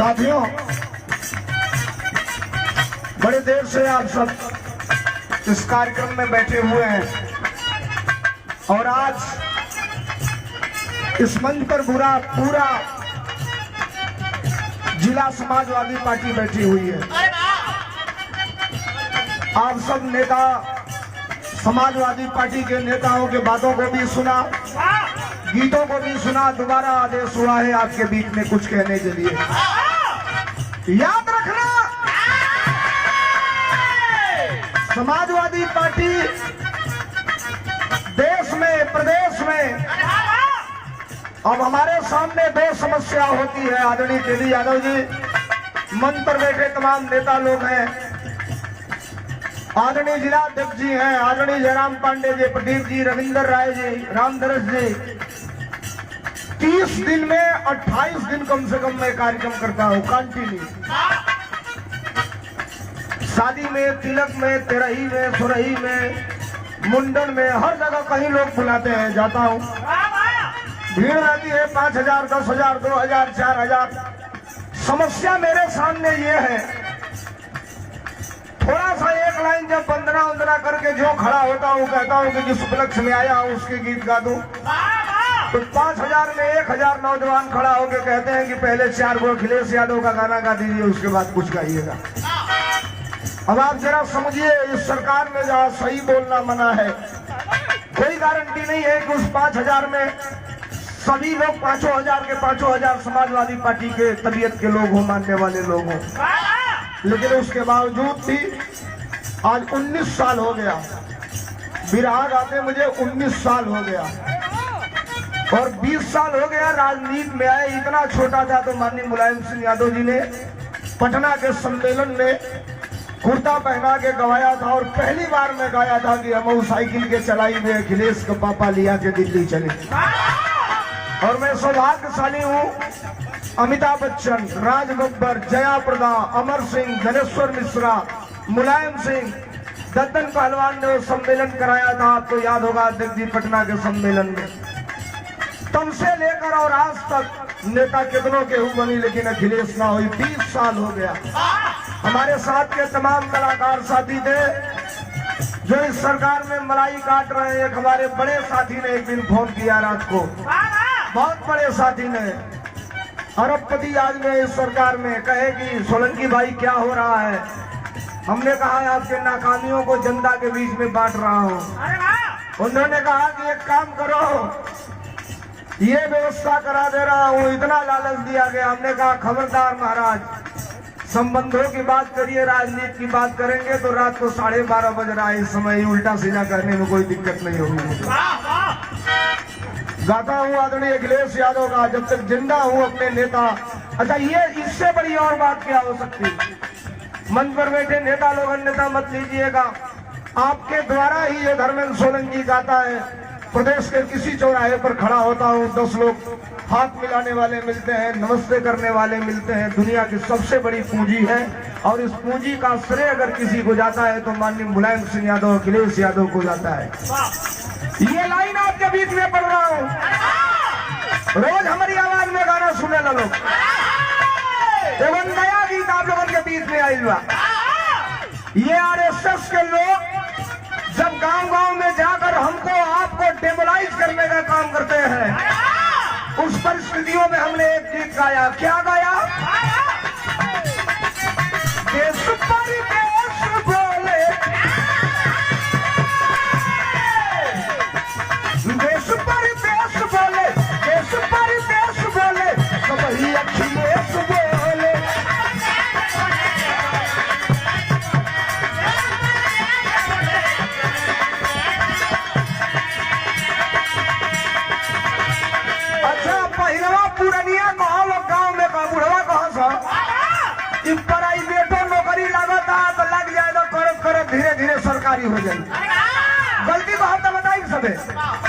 साथियों, बड़े देर से आप सब इस कार्यक्रम में बैठे हुए हैं और आज इस मंच पर पूरा जिला समाजवादी पार्टी बैठी हुई है। आप सब नेता समाजवादी पार्टी के नेताओं के बातों को भी सुना, गीतों को भी सुना। दोबारा आदेश हुआ है आपके बीच में कुछ कहने के लिए। याद रखना, समाजवादी पार्टी देश में, प्रदेश में अब हमारे सामने दो समस्या होती है। आदरणीय तेजी यादव जी, मंच पर बैठे तमाम नेता लोग हैं, आदरणीय जिलाध्यक्ष जी हैं, आदरणीय जयराम पांडे जी, प्रदीप जी, रविंदर राय जी, रामदरस जी। 30 दिन में 28 दिन कम से कम मैं कार्यक्रम करता हूँ कंटिन्यू। शादी में, तिलक में, तेरही में, सुरही में, मुंडन में, हर जगह कहीं लोग बुलाते हैं, जाता हूँ। भीड़ रहती है 5000, 10,000, 2000, 4000। समस्या मेरे सामने ये है, थोड़ा सा एक लाइन जब वंदना वंदना करके जो खड़ा होता हूँ, कहता हूँ कि जिस उपलक्ष्य में आया हूँ उसके गीत गा दूं, तो 5000 में 1000 नौजवान खड़ा होकर कहते हैं कि पहले 4 गो अखिलेश यादव का गाना गा दीजिए, उसके बाद कुछ गाइएगा। अब आप जरा समझिए, इस सरकार में जहाँ सही बोलना मना है, कोई गारंटी नहीं है कि उस 5000 में सभी लोग 5000 के 5000 समाजवादी पार्टी के तबीयत के लोग हों, मानने वाले लोग हों। लेकिन उसके बावजूद भी आज 19 साल हो गया, बिरहा गाते मुझे 19 साल हो गया और 20 साल हो गया राजनीति में आए। इतना छोटा था तो माननीय मुलायम सिंह यादव जी ने पटना के सम्मेलन में कुर्ता पहना के गवाया था और पहली बार मैं गाया था कि हम साइकिल के चलाई में अखिलेश का पापा लिया के दिल्ली चले। और मैं सौभाग्यशाली हूँ, अमिताभ बच्चन, राज बब्बर, जया प्रदा, अमर सिंह, धनेश्वर मिश्रा, मुलायम सिंह, दद्दन पहलवान ने वो सम्मेलन कराया था, आपको याद होगा अध्यक्ष जी, पटना के सम्मेलन में। तब से लेकर और आज तक नेता कितनों के हुए बनी, लेकिन अखिलेश ना हुई। 20 साल हो गया। हमारे साथ के तमाम कलाकार साथी थे जो इस सरकार में मलाई काट रहे हैं। एक हमारे बड़े साथी ने एक दिन फोन किया रात को, बहुत बड़े साथी ने, अरबपति आज में इस सरकार में, कहे कि सोलंकी भाई क्या हो रहा है। हमने कहा आपके नाकामियों को जनता के बीच में बांट रहा हूँ। उन्होंने कहा कि एक काम करो, ये व्यवस्था करा दे रहा हूँ। इतना लालच दिया गया। हमने कहा खबरदार महाराज, संबंधों की बात करिए, राजनीति की बात करेंगे तो रात को 12:30 बज रहा है, इस समय उल्टा सीधा करने में कोई दिक्कत नहीं होगी। गाता हूँ आदरणीय अखिलेश यादव का, जब तक जिंदा हूँ अपने नेता। अच्छा, ये इससे बड़ी और बात क्या हो सकती है? मंच पर बैठे नेता लोग अन्यथा मत लीजिएगा, आपके द्वारा ही ये धर्मेंद्र सोलंकी गाता है। प्रदेश के किसी चौराहे पर खड़ा होता हूँ, 10 लोग हाथ मिलाने वाले मिलते हैं, नमस्ते करने वाले मिलते हैं। दुनिया की सबसे बड़ी पूंजी है और इस पूंजी का श्रेय अगर किसी को जाता है तो माननीय मुलायम सिंह यादव, अखिलेश यादव को जाता है। ये लाइन आपके बीच में पढ़ रहा हूँ, रोज हमारी आवाज में गाना सुने ला लोग। एवं नया गीत आप लोगों के बीच में आई हुआ। ये आरएसएस के लोग जब गांव-गांव में जाकर हमको आपको डेमोलाइज करने का काम करते हैं, उस परिस्थितियों में हमने एक गीत गाया। क्या गाया? देश परिदेश बोले, देश परिदेश बोले, देश परिदेश बोले, सब ही अखिलेश बोले। अच्छा, पहिलवा पुरनिया कहा लोग गाँव में कहा, बुढ़वा कहा सा कि प्राइवेटो नौकरी लगता तो लग जाए तो करत करत धीरे धीरे सरकारी हो जाए। गलती को हम तो बताई सबे।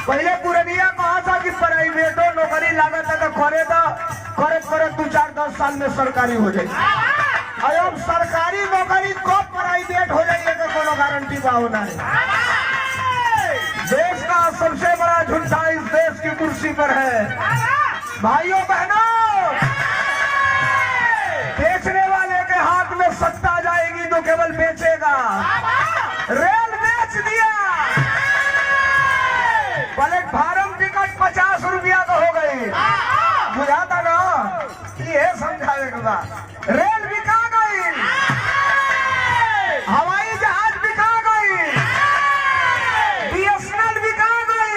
पहले पुरनिया कहा था कि प्राइवेटो नौकरी लागत है तो करे तो करत करत 2-4-10 साल में सरकारी हो जाए। अब सरकारी नौकरी को प्राइवेट हो जाइए तो कोनो गारंटी बा होना है। देश का सबसे बड़ा झुंडा इस देश की कुर्सी पर है। भाइयों बहनों, दिखावे के बाद रेल बिका गई, हवाई जहाज बिका गई, BSNL बिका गई,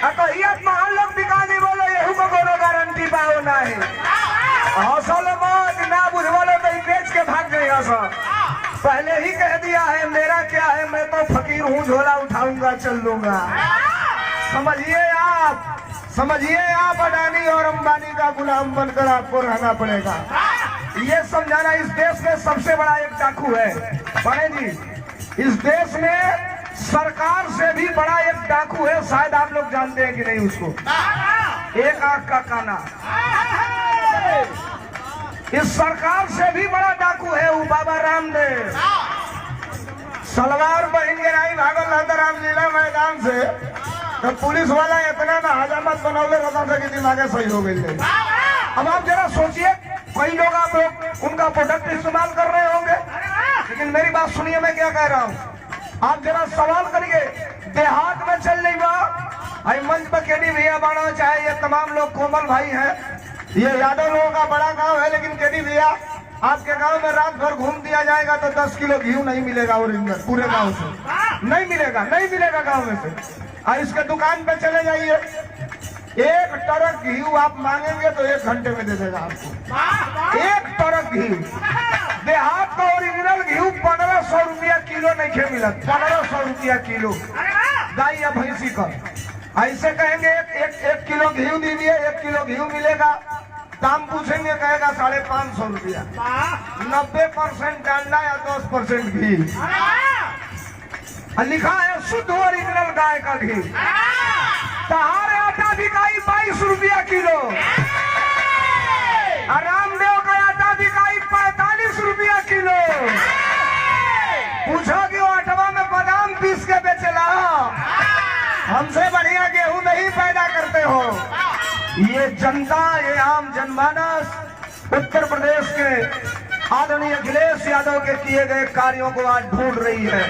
अकहियत महान लोग बिका नहीं बोलो यहू को कोनो गारंटी पाओ नहीं। हौसल मौज ना बुझवालो तो बेच के भाग जाएगा सब। पहले ही कह दिया है मेरा क्या है, मैं तो फकीर हूँ, झोला उठाऊंगा चल लूंगा। समझिए आप अडानी और अंबानी का गुलाम बनकर आपको रहना पड़ेगा। ये समझाना इस देश में सबसे बड़ा एक डाकू है बने जी, इस देश में सरकार से भी बड़ा एक डाकू है, शायद आप लोग जानते हैं कि नहीं उसको, एक आंख का काना। इस सरकार से भी बड़ा डाकू है वो बाबा रामदेव। सलवार पहन के नहीं भागल रहता रामलीला मैदान से, तो पुलिस वाला इतना ना हजामत बनौले रहता था कि दिमागे सही हो गई। अब आप जरा सोचिए, कई लोग आप लोग उनका प्रोडक्ट इस्तेमाल कर रहे होंगे, लेकिन मेरी बात सुनिए मैं क्या कह रहा हूँ। आप जरा सवाल करिए, देहात में चल नहीं बा मंच पर केडी भैया बाड़ा, चाहे ये तमाम लोग कोमल भाई हैं, ये यादव लोगों का बड़ा गांव है, लेकिन केडी भैया आपके गांव में रात भर घूम दिया जाएगा तो 10 किलो घी नहीं मिलेगा ओरिजिनल पूरे गांव से, नहीं मिलेगा गांव में से। और इसके दुकान पे चले जाइए, 1 ट्रक घी आप मांगेंगे तो 1 घंटे में दे देगा आपको, 1 ट्रक घी। देहात का ओरिजिनल घी 1500 रुपया किलो नहीं मिला, 1500 रुपया किलो गाय या भैंसी का। ऐसे कहेंगे 1 किलो घी दीजिए, 1 किलो घी मिलेगा, दाम पूछेंगे कहेगा 550 रुपया। 90% डालना या 10% घी, लिखा है शुद्ध ओरिजिनल गाय का घी। तहारे आटा बिकाई 22 रुपया किलो, रामदेव का आटा बिकाई 45 रुपया किलो। पूछो कि वो आटवा में बादाम पीस के बेचला, हमसे बढ़िया गेहूं नहीं पैदा करते हो। ये जनता, ये आम जनमानस उत्तर प्रदेश के आदरणीय अखिलेश यादव के किए गए कार्यों को आज ढूंढ रही है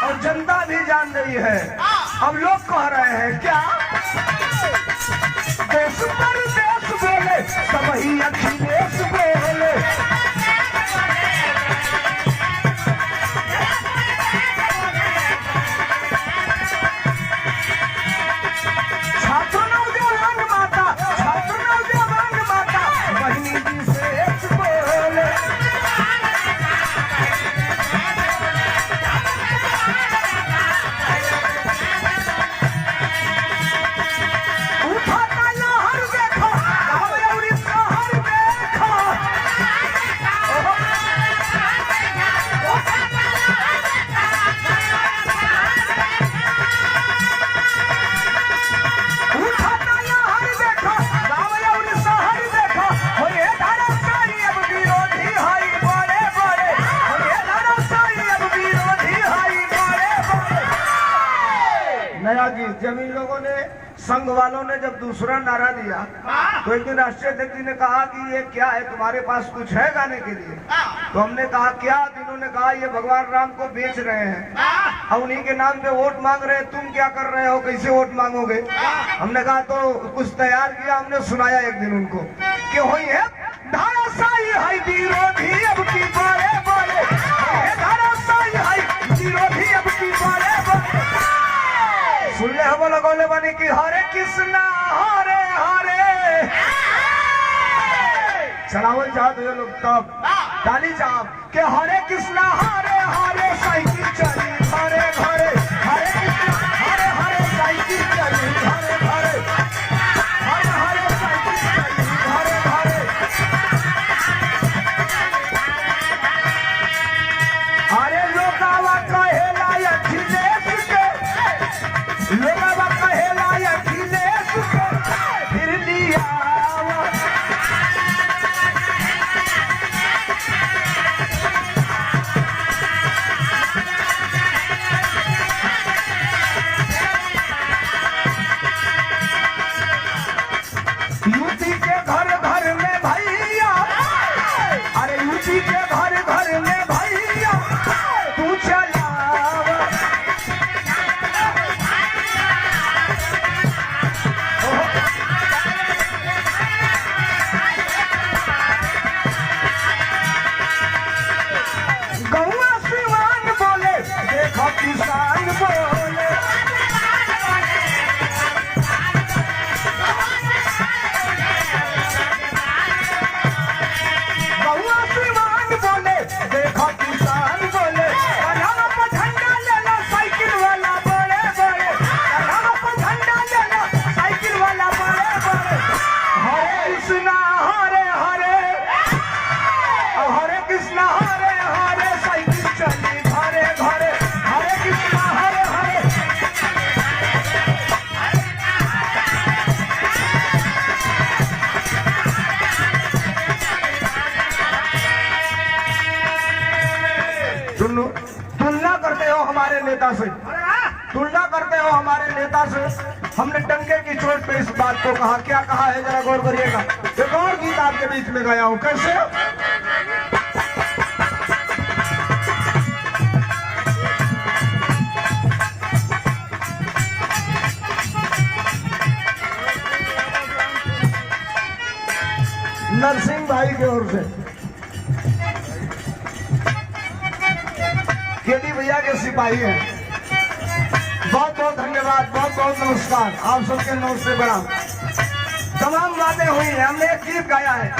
और जनता भी जान रही है। अब लोग कह रहे हैं क्या देश पर देश बोले सब ही अखिलेश बोले, छात्र नौजवान माता बहनी जी से बोले। जब इन लोगों ने संघ वालों ने जब दूसरा नारा दिया तो एक दिन राष्ट्रीय अध्यक्ष जी ने कहा कि ये क्या है, तुम्हारे पास कुछ है गाने के लिए? तो हमने कहा क्या? इन्होंने कहा ये भगवान राम को बेच रहे हैं और उन्हीं के नाम पे वोट मांग रहे हैं, तुम क्या कर रहे हो, कैसे वोट मांगोगे? हमने कहा तो कुछ तैयार किया, हमने सुनाया एक दिन उनको कि हुई है धाराशाही है विरोधी अब की बोले बोले, धाराशाही है विरोधी अब की बोले बोले। सुनले हम लगौले बने की हरे कृष्णा हरे हरे, चलावल चाहत ये लोग तब डाली चाप के हरे कृष्णा हरे हरे साइकिल चली घरे घरे, हरे कृष्णा हरे हरे साइकिल चली घरे घरे, हरे हरे साइकिल चली घरे घरे। अरे लोकावा कहेला अखिलेश के, लोकावा कहेला अखिलेश के फिर लिया हमारे नेता से, तुलना करते हो हमारे नेता से। हमने डंके की चोट पे इस बात को कहा। क्या कहा है जरा गौर करिएगा। एक और गीत आपके बीच में गाया हूं। कैसे? नरसिंह भाई की ओर से केडी भैया के सिपाही हैं। बहुत बहुत धन्यवाद, बहुत बहुत नमस्कार। आप सबके नमस्ते बड़ा। तमाम बातें हुई हैं। हमने एक गीत गाया है।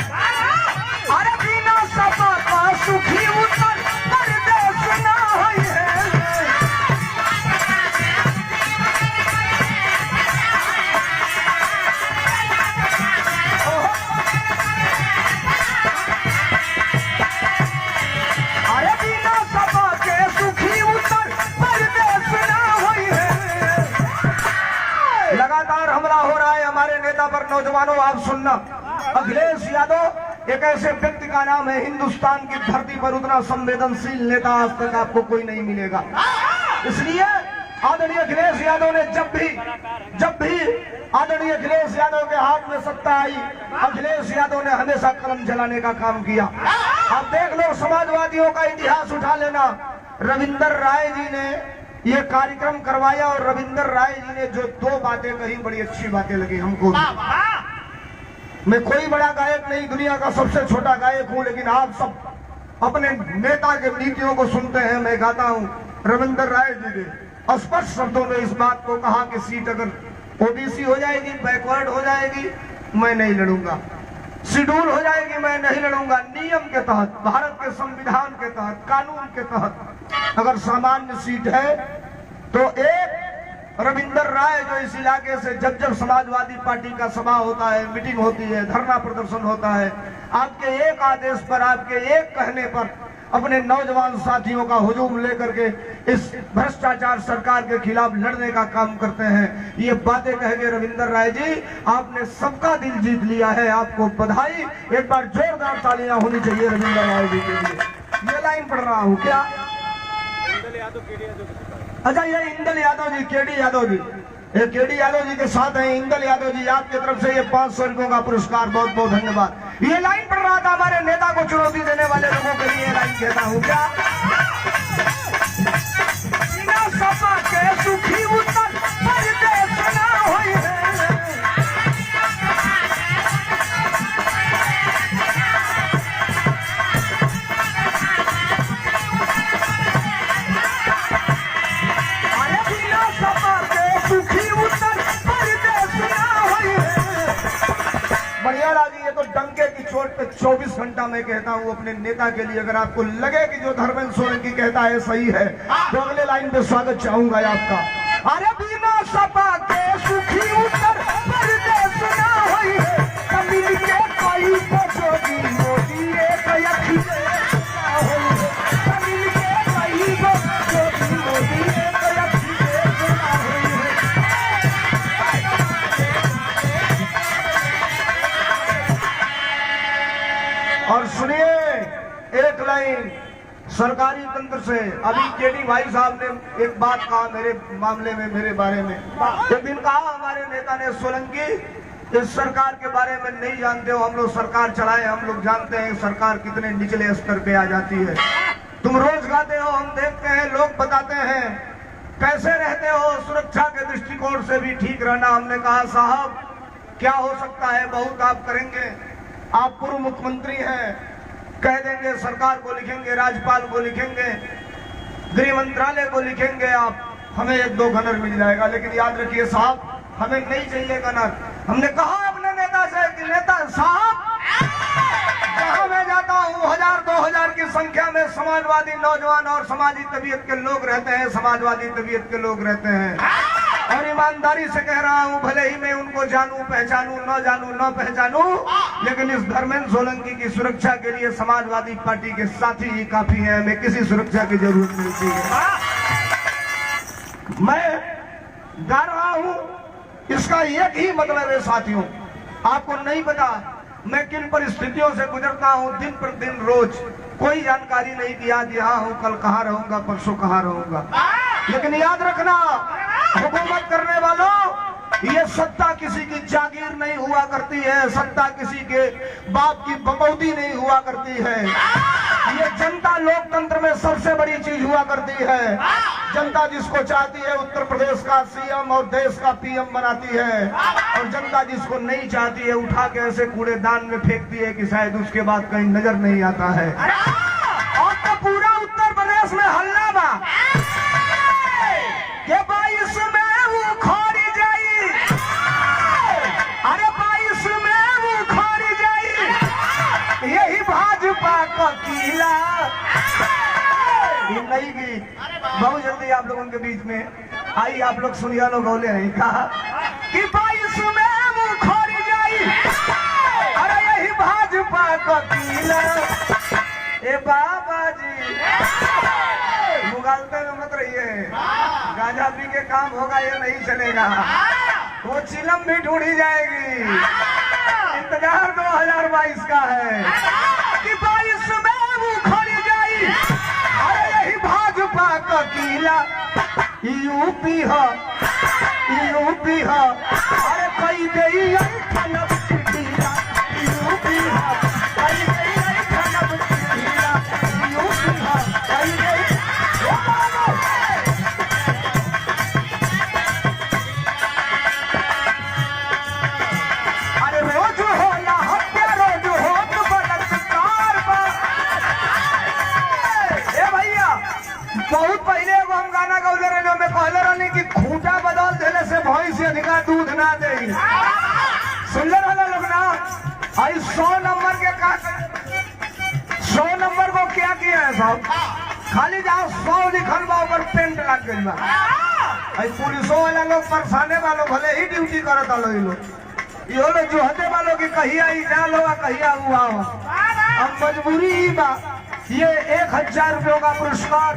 अरे बिना सपा का सुखी उत्तर परदेश ना होई है। अरे बिना सपा के सुखी उत्तर परदेश ना होई है। लगातार हमला हो रहा है हमारे नेता पर। नौजवानों आप सुनना, अखिलेश यादव एक ऐसे व्यक्ति का नाम है, हिंदुस्तान की धरती पर उतना संवेदनशील नेता आज तक आपको कोई नहीं मिलेगा। इसलिए आदरणीय अखिलेश यादव ने जब भी आदरणीय अखिलेश यादव के हाथ में सत्ता आई, अखिलेश यादव ने हमेशा कलम जलाने का काम किया। आप देख लो, समाजवादियों का इतिहास उठा लेना। रविंदर राय जी ने ये कार्यक्रम करवाया और रविंदर राय जी ने जो दो बातें कही, बड़ी अच्छी बातें लगी हमको। मैं कोई बड़ा गायक नहीं, दुनिया का सबसे छोटा गायक हूं, लेकिन आप सब अपने नेता के नीतियों को सुनते हैं। मैं गाता हूं। रविंदर राय जी ने स्पष्ट शब्दों में इस बात को कहा कि सीट अगर ओबीसी हो जाएगी, बैकवर्ड हो जाएगी, मैं नहीं लड़ूंगा। शेड्यूल हो जाएगी, मैं नहीं लड़ूंगा। नियम के तहत, भारत के संविधान के तहत, कानून के तहत अगर सामान्य सीट है तो एक रविंदर राय जो इस इलाके से जब समाजवादी पार्टी का सभा होता है, मीटिंग होती है, धरना प्रदर्शन होता है, आपके एक आदेश पर, आपके एक कहने पर अपने नौजवान साथियों का हुजूम लेकर के इस भ्रष्टाचार सरकार के खिलाफ लड़ने का काम करते हैं। ये बातें कह के रविंदर राय जी, आपने सबका दिल जीत लिया है। आपको बधाई। एक बार जोरदार तालियां होनी चाहिए रविंदर राय जी के लिए। ये लाइन पढ़ रहा हूँ क्या? अच्छा, ये इंदल यादव जी, केडी यादव जी, ये केडी यादव जी के साथ हैं। इंदल यादव जी, आपकी तरफ से ये 500 रुपयों का पुरस्कार, बहुत बहुत धन्यवाद। ये लाइन पढ़ रहा था हमारे नेता को चुनौती देने वाले लोगों के लिए। लाइन कहता हूँ क्या? बिना सपा के सुखी उत्तर परदेश ना होई है। बढ़िया लागी। ये तो डंके की चोट पे 24 घंटा मैं कहता हूँ अपने नेता के लिए। अगर आपको लगे कि जो धर्मेंद्र सोलंकी कहता है सही है, तो अगले लाइन पे स्वागत चाहूंगा आपका। अरे बिना सपा के सुखी उत्तर परदेश ना होई है। कमिल के कोई जोगी मोदी एक अखिलेश ना होई है। कमिल के कोई जोगी मोदी एक अखिलेश ना होई है। और सुनिए एक लाइन सरकारी तंत्र से। अभी केडी भाई साहब ने एक बात कहा मेरे मामले में, मेरे बारे में। एक दिन कहा हमारे नेता ने, सोलंकी इस सरकार के बारे में नहीं जानते हो, हम लोग सरकार चलाए, हम लोग जानते हैं सरकार कितने निचले स्तर पे आ जाती है। तुम रोज गाते हो, हम देखते हैं, लोग बताते हैं कैसे रहते हो, सुरक्षा के दृष्टिकोण से भी ठीक रहना। हमने कहा साहब क्या हो सकता है, बहुत आप करेंगे। आप पूर्व मुख्यमंत्री हैं, कह देंगे, सरकार को लिखेंगे, राज्यपाल को लिखेंगे, गृह मंत्रालय को लिखेंगे, आप हमें 1-2 गनर मिल जाएगा। लेकिन याद रखिए साहब, हमें नहीं चाहिए गनर। हमने कहा अपने नेता से कि नेता साहब, जहां मैं जाता हूं 1000-2000 की संख्या में समाजवादी नौजवान और समाजी तबीयत के लोग रहते हैं, समाजवादी तबीयत के लोग रहते हैं। और ईमानदारी से कह रहा हूं, भले ही मैं उनको जानूं, पहचानूं, न पहचानूं, लेकिन इस धर्मेंद्र सोलंकी की सुरक्षा के लिए समाजवादी पार्टी के साथी ही काफी हैं। हमें किसी सुरक्षा की जरूरत नहीं है। मैं गा रहा हूं, इसका एक ही मतलब है साथियों, आपको नहीं पता मैं किन परिस्थितियों से गुजरता हूं दिन पर दिन, रोज। कोई जानकारी नहीं कि आज यहाँ हूं, कल कहाँ रहूंगा, परसों कहाँ रहूंगा। लेकिन याद रखना, हुकूमत करने वालों, ये सत्ता किसी की जागीर नहीं हुआ करती है, सत्ता किसी के बाप की बकौती नहीं हुआ करती है। ये जनता लोकतंत्र में सबसे बड़ी चीज हुआ करती है। जनता जिसको चाहती है उत्तर प्रदेश का सीएम और देश का पीएम बनाती है, और जनता जिसको नहीं चाहती है उठा के ऐसे कूड़ेदान में फेंकती है कि शायद उसके बाद कहीं नजर नहीं आता है। और तो पूरा उत्तर प्रदेश में हल्ला बा कि 22 में वो खोरी जाई, अरे 22 में वो खोरी जाई, यही भाजपा का किला। ये नई गीत बहुत जल्दी आप लोगों के बीच में आई, आप लोग सुनिया लोग बोले हैं, कहा कि 22 में वो खोरी जाई, अरे यही भाजपा का किला। ए बाबा जी मुगालते में मत रहिए, गांजा पी के काम होगा ये नहीं चलेगा, वो चिलम भी ढूंढी जाएगी। इंतजार 2022 का है कि 22 में वो खोली जाई, अरे यही भाजपा का किला। यूपी है, यूपी है, अरे कई गई खनब किला, यूपी है, कई गई खनब किला, यूपी है, कई गई। अरे रोज होला हत्या, रोज होत बलात्कार बा। ए भैया, बहुत पहले एगो हम गाना गौले रहे में कहले रहनी कि खूंटा बदल देने से भैंस से अधिका दूध ना दे। सुन रहे लोग ना, आई 100 नंबर के का 100 नंबर को क्या किया है साहब, खाली जहाँ 100 लिखल बा ऊपर पेंट लग गई बा। आई पुलिसों वाला लोग परेशाने वालों भले ही ड्यूटी करता लो, ये लोग जो हते वालों की कहिया ही जा लो कहिया हुआ हो, अब मजबूरी ही बा। ये 1000 रुपयों का पुरस्कार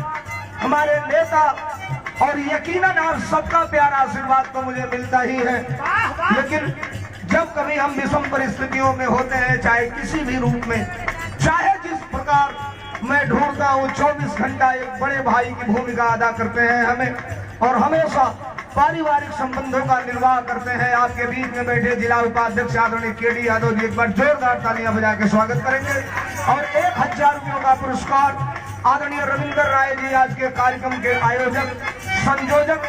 हमारे नेता, और यकीनन आप सबका प्यारा आशीर्वाद तो मुझे मिलता ही है, लेकिन जब कभी हम विषम परिस्थितियों में होते हैं, चाहे किसी भी रूप में, चाहे जिस प्रकार मैं ढूंढता हूँ, 24 घंटा एक बड़े भाई की भूमिका अदा करते हैं हमें, और हमेशा पारिवारिक संबंधों का निर्वाह करते हैं। आपके बीच में बैठे जिला उपाध्यक्ष आदरणीय केडी यादव जी, एक बार जोरदार तालियां बजा के स्वागत करेंगे। और 1000 रुपयों का पुरस्कार आदरणीय रविंदर राय जी, आज के कार्यक्रम के आयोजक संयोजक,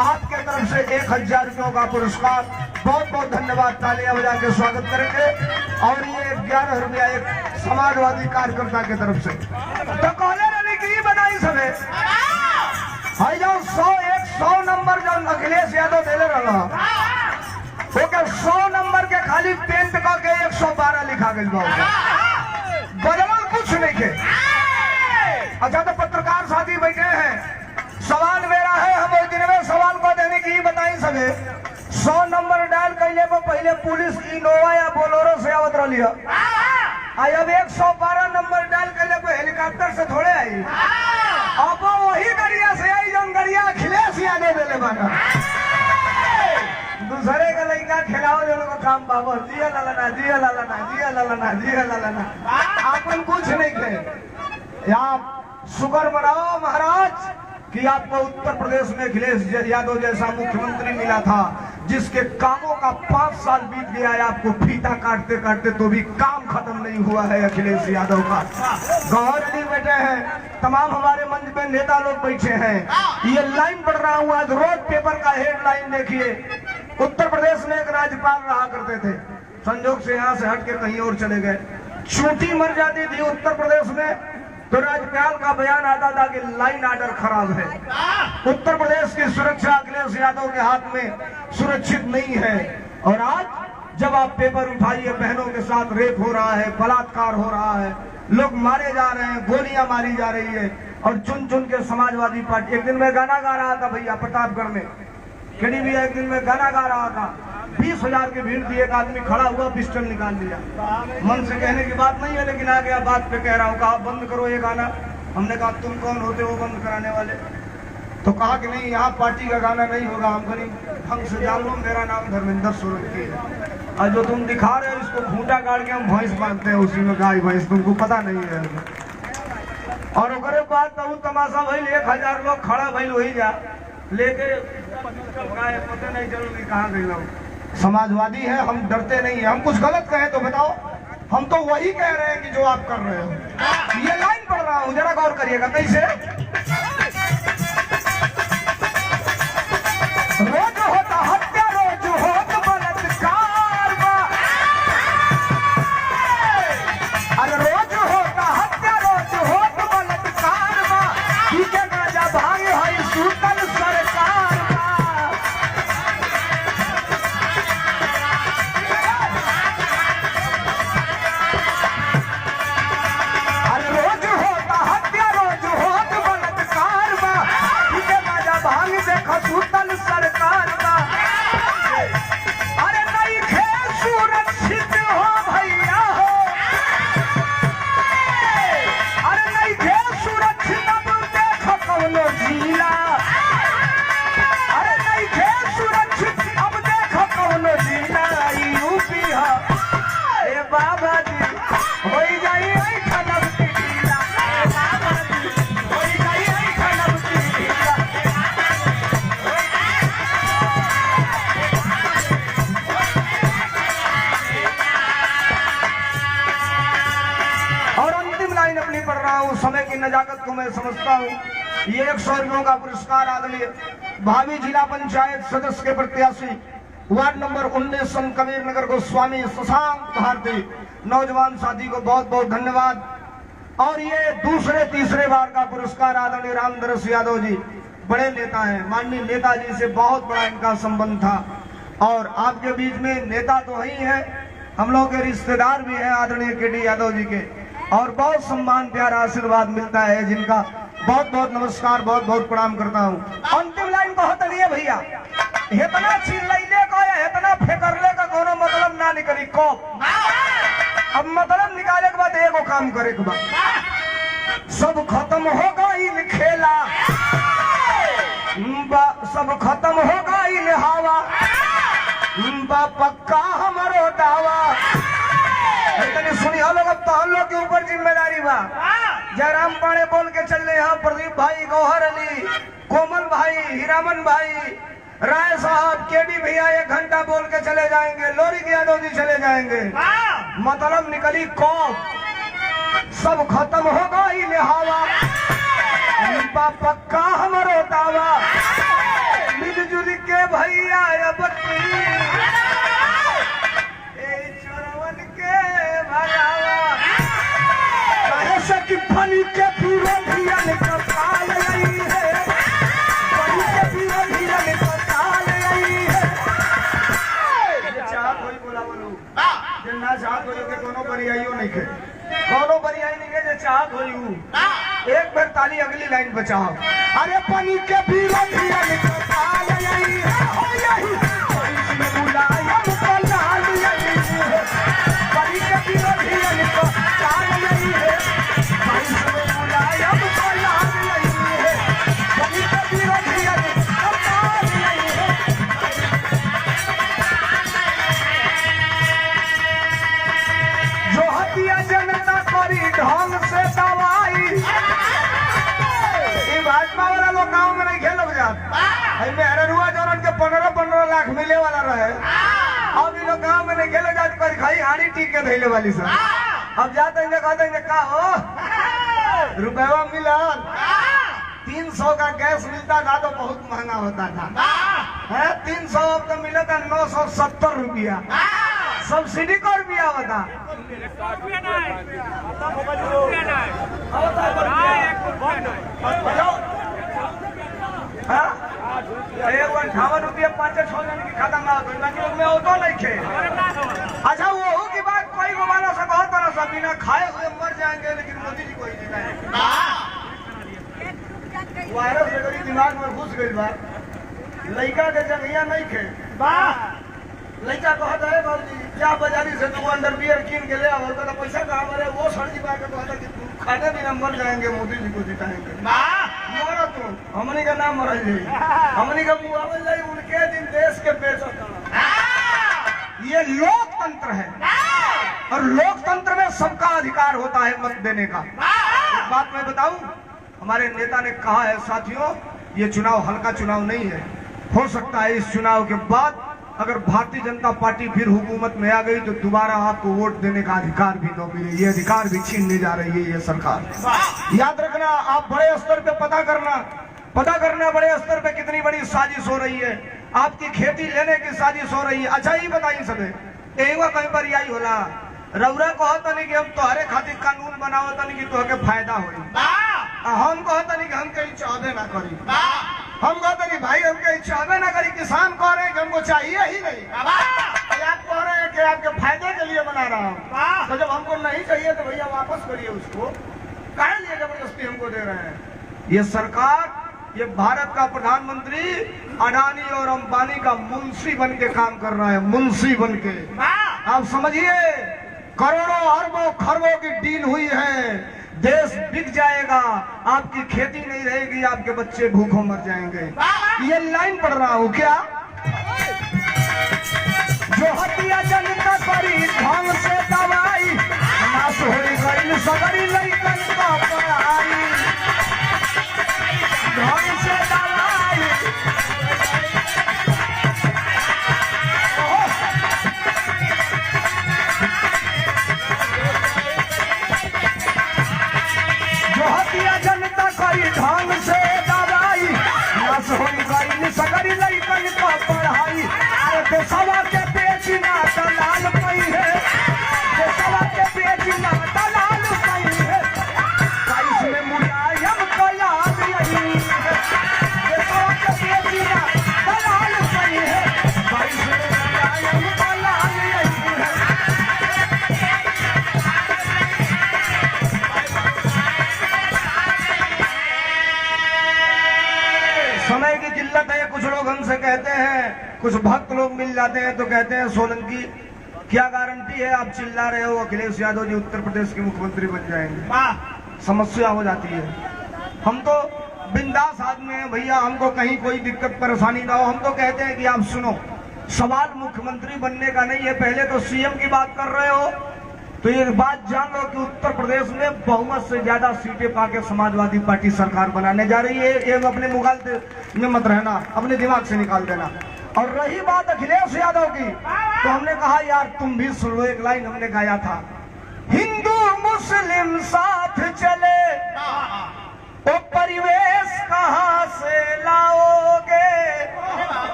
आपके तरफ से 1000 रुपयों का पुरस्कार, बहुत बहुत धन्यवाद, तालियां बजा के स्वागत करेंगे। और ये 11 रुपया एक समाजवादी कार्यकर्ता के तरफ से, तो कहले रही की बनाई सभी भाई जो 100 नंबर जो अखिलेश यादव देले रहा, ओके 100 नंबर के खाली पेंट करके 112 लिखा गई, बदलल कुछ नहीं के। अच्छा, तो पत्रकार साथी बैठे हैं, सवाल मेरा है, हम उस दिन में सवाल को देने की बताई सके। 100 नंबर डायल कैले को पहले पुलिस इनोवा या बोलोरो से आवत रही है, अब 112 नंबर डायल कैले को हेलीकॉप्टर से थोड़े आई, अब वही गड़िया से आई जो गड़िया अखिलेश यादव देले बना। दूसरे का लड़का खिलाओ जो लोग काम बाबा, जिया लालना, जिया लालना, जिया लालना, जिया लालना, आपन कुछ नहीं थे। आप शुक्र मनाओ महाराज कि आपको उत्तर प्रदेश में अखिलेश यादव जैसा मुख्यमंत्री मिला था, जिसके कामों का 5 साल बीत गया है, आपको फीता काटते काटते तो भी काम खत्म नहीं हुआ है अखिलेश यादव का। गौर नहीं बैठे हैं, तमाम हमारे मंच पे नेता लोग बैठे हैं। ये लाइन पढ़ रहा हूँ, आज रोज पेपर का हेडलाइन देखिए। उत्तर प्रदेश में एक राज्यपाल रहा करते थे, संजोग से यहाँ से हट के कहीं और चले गए, चूंटी मर जाती थी उत्तर प्रदेश में, तो राज्यपाल का बयान आता था कि लाइन ऑर्डर खराब है, उत्तर प्रदेश की सुरक्षा अखिलेश यादव के हाथ में सुरक्षित नहीं है। और आज जब आप पेपर उठाइए, बहनों के साथ रेप हो रहा है, बलात्कार हो रहा है, लोग मारे जा रहे हैं, गोलियां मारी जा रही है, और चुन चुन के समाजवादी पार्टी। एक दिन में गाना गा रहा था भैया प्रतापगढ़ में, केडी भी एक दिन में गाना गा रहा था, 20,000 की भीड़ थी, एक आदमी खड़ा हुआ पिस्टल निकाल लिया। मन से कहने की बात नहीं है, लेकिन आ गया बात पे कह रहा हूँ, कहा बंद करो ये गाना। हमने कहा तुम कौन होते हो बंद कराने वाले? तो कहा कि नहीं, यहाँ पार्टी का गाना नहीं होगा, हम करीब ढंग से जान लो, मेरा नाम धर्मेंद्र सोलंकी है, और जो तुम दिखा रहे हो इसको खूंटा गाड़ के हम भैंस बांधते हैं, उसी में गाय भैंस, तुमको पता नहीं है। और ओकरे बाद तो तमाशा भइल, 1000 लोग खड़ा भइल वही जा लेके पता नहीं चल कि कहाँ गई। समाजवादी है, हम डरते नहीं है। हम कुछ गलत कहें तो बताओ, हम तो वही कह रहे हैं कि जो आप कर रहे हो। ये लाइन पढ़ रहा हूँ, जरा गौर करिएगा कैसे। रोज होता हत्या, रोज होता बलात्कार, अरे रोज होता हत्या, रोज होता बलात्कार, ठीक है राजा भाई है सूतल सरकार। अरे रोज होता हत्या, रोज होता बलात्कार, ठीक है राजा भाई देखो सूतल सरकार। अरे नहीं थे सुरक्षित हो भैया हो, अरे नहीं थे सुरक्षित, अब देखो कौनो जिला। अरे नहीं थे सुरक्षित, अब देखो कौनो जिला। यूपी है ए बाबा जी, हो जाई ऐ खनब की ढीला। ए बाबा जी, हो जाई ऐ खनब की ढीला। और अंतिम लाइन अपनी पढ़ रहा हूँ। समय की नजाकत को मैं समझता हूँ। ये 100 रुपयों का पुरस्कार आदरणीय भावी जिला पंचायत सदस्य के प्रत्याशी वार्ड नंबर 19 संत कबीर नगर गोस्वामी शशांक भारती नौजवान साथी को बहुत बहुत धन्यवाद। और ये दूसरे तीसरे बार का पुरस्कार आदरणीय रामदरस यादव जी, बड़े नेता हैं, माननीय नेताजी से बहुत बड़ा इनका संबंध था। और आपके बीच में नेता तो ही है, हम लोग के रिश्तेदार भी हैं आदरणीय केडी यादव जी के, और बहुत सम्मान प्यार आशीर्वाद मिलता है, जिनका बहुत बहुत नमस्कार बहुत बहुत प्रणाम करता हूँ। अंतिम लाइन बहुत है भैया, इतना चिल्लाइले का या इतना फेंकरले का कोनो मतलब ना निकली को। अब मतलब निकाले के बाद एगो काम करे के बाद सब खत्म होगा इन खेला, सब खत्म होगा इन हवा, पक्का हमारो दावा। सुनिए लोग, अब तो हम लोग के ऊपर जिम्मेदारी बा। जयराम पाणे बोल के चल रहे हैं, प्रदीप भाई, गौहर अली, कोमल भाई, हीरामन भाई, राय साहब, केडी भैया 1 घंटा बोल के चले जाएंगे, लोरी यादव जी चले जाएंगे। मतलब निकली कौन, सब खत्म होगा ही लिहावा, पक्का हमारो दावा। मिलजुल के भैया बत्ती चोरवन के भगावा, कि फनी के विरोधियन का काल आई है, फनी के विरोधियन का काल आई है। चाहत होई बोला बोलू, जे ना चाहत होई के कोनो बरियाइयो नहीं के, कोनो बरियाई नहीं के, जे चाहत होई हूं। एक बार ताली अगली लाइन बचाओ। अरे फनी के विरोधियन का काल आई है, हो यही इसमें मुलायम का लाल आई है, फनी के विरोधियन का काल आई है, जो हत्या जनता करी ढंग से दवाई। भाजपा वाला लोग गाँव में नहीं खेल जात, मेहरुआ जौन के 15-15 लाख मिले वाला रहे, अब इन लोग गाँव में नहीं खेले जात, कर खाई हाड़ी टीक के धैले वाली सब। अब जाते हैं कहते हैं का हो रुपया मिला, 300 का गैस मिलता था तो बहुत महंगा होता था, है 300 अब तो मिला था 970 रुपया, सब्सिडी को रुपया होता। एक 58 रुपया 5-6 जन की खाता में ऑटो नहीं खे। अच्छा वो की बात कोई वाला सब बहुत तरह सब बिना खाए हुए मर जाएंगे, लेकिन मोदी जी कोई नहीं। वायरस लगड़ी दिमाग में घुस गई बा, लड़का के जगह नहीं खे। लड़का कहता है बाबूजी जा बाजारी से 2 अंडरवियर कीन के ले आओ, तो पैसा कहाँ मरे, वो सड़जी बा के कहता कि खाने बिना मर जाएंगे, मोदी जी को जिताएंगे। मरो तुम, हमनी का नाम मर जाए, हमनी का मुआवजा जाए, उनके दिन देश के बेचत। ये लोकतंत्र है, और लोकतंत्र में सबका अधिकार होता है मत देने का। एक बात मैं बताऊं, हमारे नेता ने कहा है साथियों, ये चुनाव हल्का चुनाव नहीं है। हो सकता है इस चुनाव के बाद अगर भारतीय जनता पार्टी फिर हुकूमत में आ गई तो दोबारा आपको वोट देने का अधिकार भी न मिले। ये अधिकार भी छीनने जा रही है ये सरकार। याद रखना, आप बड़े स्तर पे पता करना बड़े स्तर पे कितनी बड़ी साजिश हो रही है। आपकी खेती लेने की साजिश हो रही है। अच्छा ही बताइए सबे एगो कहीं पर यही होला रउरा कहता नहीं कि हम तुम्हारे खातिर कानून बनावता नहीं कि तुहके फायदा होई। हम कहता नहीं कि हम कहीं चाहबे ना करी। हम कहते नहीं भाई हम कहीं चाहबे ना करी। किसान कह रहे हैं कि हमको चाहिए ही नहीं। आप कह रहे हैं कि आपके फायदे के लिए बना रहा हूँ। तो जब हमको नहीं चाहिए तो भैया वापस करिए उसको। काहे लिए जबरदस्ती हमको दे रहे हैं? ये सरकार, ये भारत का प्रधानमंत्री अडानी और अंबानी का मुंशी बन के काम कर रहा है। मुंशी बन के आप समझिए, करोड़ों अरबों खरबों की डील हुई है। देश बिक जाएगा, आपकी खेती नहीं रहेगी, आपके बच्चे भूखों मर जाएंगे। ये लाइन पढ़ रहा हूँ क्या? जो हत्या जनता करी ढंग से दवाई, नाश हो गई सगरी लइकन का पढ़ाई। ढंग से दवाई जनता करी ढंग से दवाई, नस हो गई सगरी लइकन का पढ़ाई। अरे देशवा के बेचना दलाल पई है, देशवा के बेचना दलाल पई है। 22 में मुलायम का याद नहीं है, देशवा के बेचना दलाल पई है। 22 में मुलायम का याद नहीं है। समय की किल्लत है। कुछ लोग हमसे कहते हैं, कुछ भक्त लोग मिल जाते हैं तो कहते हैं सोलंकी क्या गारंटी है आप चिल्ला रहे हो अखिलेश यादव जी उत्तर प्रदेश के मुख्यमंत्री बन जाएंगे? समस्या हो जाती है। हम तो बिंदास आदमी हैं भैया, हमको कहीं कोई दिक्कत परेशानी ना हो। हम तो कहते हैं कि आप सुनो, सवाल मुख्यमंत्री बनने का नहीं है। पहले तो सीएम की बात कर रहे हो तो ये बात जान लो कि उत्तर प्रदेश में बहुमत से ज्यादा सीटें पाके समाजवादी पार्टी सरकार बनाने जा रही है। ये अपने मुगाल में मत रहना, अपने दिमाग से निकाल देना। और रही बात अखिलेश यादव की, तो हमने कहा यार तुम भी सुन लो। एक लाइन हमने गाया था, हिंदू मुस्लिम साथ चले वो परिवेश कहाँ से लाओगे?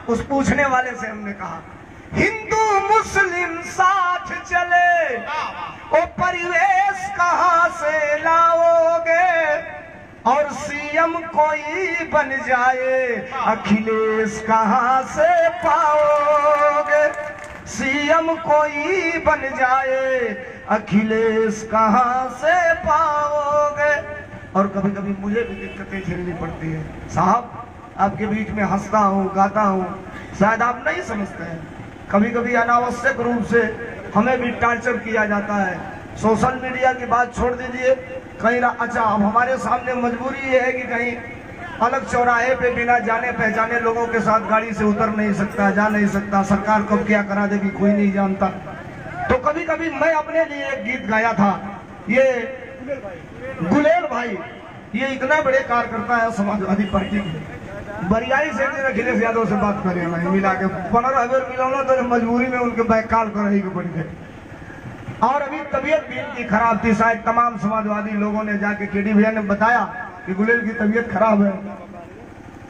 उस पूछने वाले से हमने कहा हिंदू मुस्लिम साथ चले वो परिवेश कहाँ से लाओगे? और सीएम कोई बन जाए अखिलेश कहाँ से पाओगे? सीएम कोई बन जाए अखिलेश कहाँ से पाओगे? और कभी कभी मुझे भी दिक्कतें झेलनी पड़ती है साहब। आपके बीच में हंसता हूँ, गाता हूँ, शायद आप नहीं समझते हैं। कभी कभी अनावश्यक रूप से हमें भी टार्चर किया जाता है। सोशल मीडिया की बात छोड़ दीजिए, कहीं अच्छा अब हमारे सामने मजबूरी ये है कि कहीं अलग चौराहे पे बिना जाने पहचाने लोगों के साथ गाड़ी से उतर नहीं सकता, जा नहीं सकता। सरकार कब क्या करा देगी कोई नहीं जानता। तो कभी कभी मैं अपने लिए एक गीत गाया था। ये गुलेल भाई, ये इतना बड़े कार्यकर्ता है समाजवादी पार्टी के। बरियाई से अखिलेश यादव से बात करें मैं मिला के 15 बेर मिला तो मजबूरी में उनके बैकाल कर रही पड़ गए। और अभी तबीयत भी इनकी खराब थी। शायद तमाम समाजवादी लोगों ने जाके केडी भैया ने बताया कि गुलेल की तबीयत खराब है।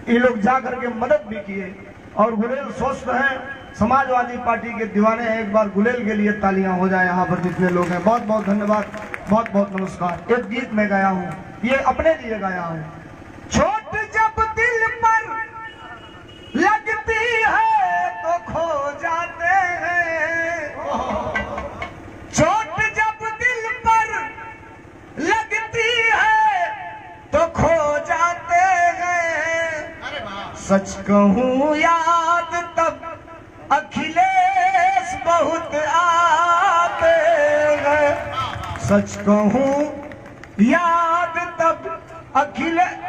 ये लोग जा करके मदद भी किए और गुलेल स्वस्थ है। समाजवादी पार्टी के दीवाने हैं। एक बार गुलेल के लिए तालियां हो जाए यहाँ पर जितने लोग हैं। बहुत बहुत धन्यवाद, बहुत बहुत नमस्कार। एक गीत में गाया हूँ, ये अपने लिए गाया हूँ। छोट जब दिल पर लगती है तो खो जाते हैं, चोट जब दिल पर लगती है तो खो जाते हैं। सच कहूँ याद तब अखिलेश बहुत आते हैं। सच कहूँ याद तब अखिलेश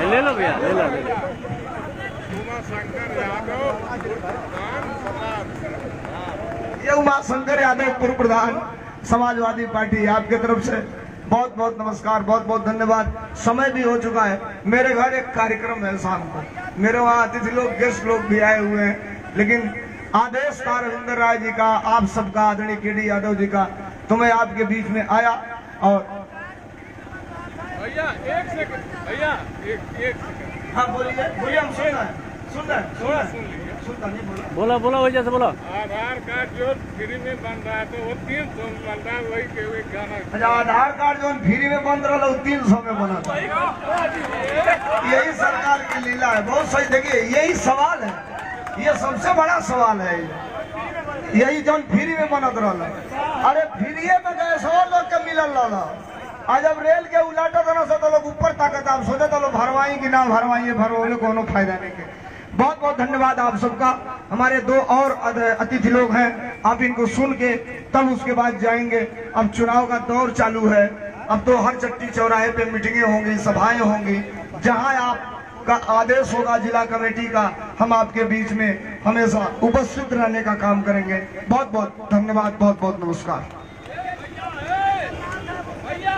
ले लो भैया, ले लो। शंकर यादव ये उमाशंकर यादव पूर्व प्रधान समाजवादी पार्टी, आपके तरफ से बहुत बहुत नमस्कार, बहुत बहुत धन्यवाद। समय भी हो चुका है, मेरे घर एक कार्यक्रम है शाम को, मेरे वहाँ अतिथि लोग, गेस्ट लोग भी आए हुए हैं, लेकिन आदेश था रविंद्र राय जी का, आप सबका, आदरणीय केडी यादव जी का, तो मैं आपके बीच में आया। और भैया एक सेकंड, भैया एक सेकंड। हाँ बोलिए बोलिए, हम सुन रहे हैं, सुन रहे हैं, सुन रहे हैं, सुनता नहीं बोला। बोला बोला वजह से बोला। आधार कार्ड जो फ्री में बन रहा है तो वो 300 में बन रहा है, वही के वही गाना। अच्छा, आधार कार्ड जो फ्री में बन रहा है 300 में बना था, यही सरकार की लीला है। बहुत सही, देखिए यही सवाल है, ये सबसे बड़ा सवाल है, यही जो फ्री में बनत रहा। अरे फ्री में गए 100 लोग के मिलल रहा, आज जब रेल के उलाटा दोनों से तो लोग ऊपर ताकत, आप सोचे तो लोग भरवाई कि ना भरवाइए, भरवाने कोनो फायदा नहीं के। बहुत बहुत धन्यवाद आप सबका। हमारे दो और अतिथि लोग हैं, आप इनको सुन के तब उसके बाद जाएंगे। अब चुनाव का दौर चालू है, अब तो हर चट्टी चौराहे पे मीटिंगें होंगी, सभाएं होंगी, जहां आपका आदेश होगा जिला कमेटी का, हम आपके बीच में हमेशा उपस्थित रहने का काम करेंगे। बहुत बहुत धन्यवाद, बहुत बहुत नमस्कार। भैया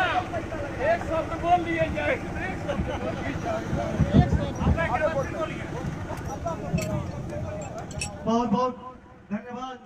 एक शब्द बोल दिए जाए, बहुत बहुत धन्यवाद।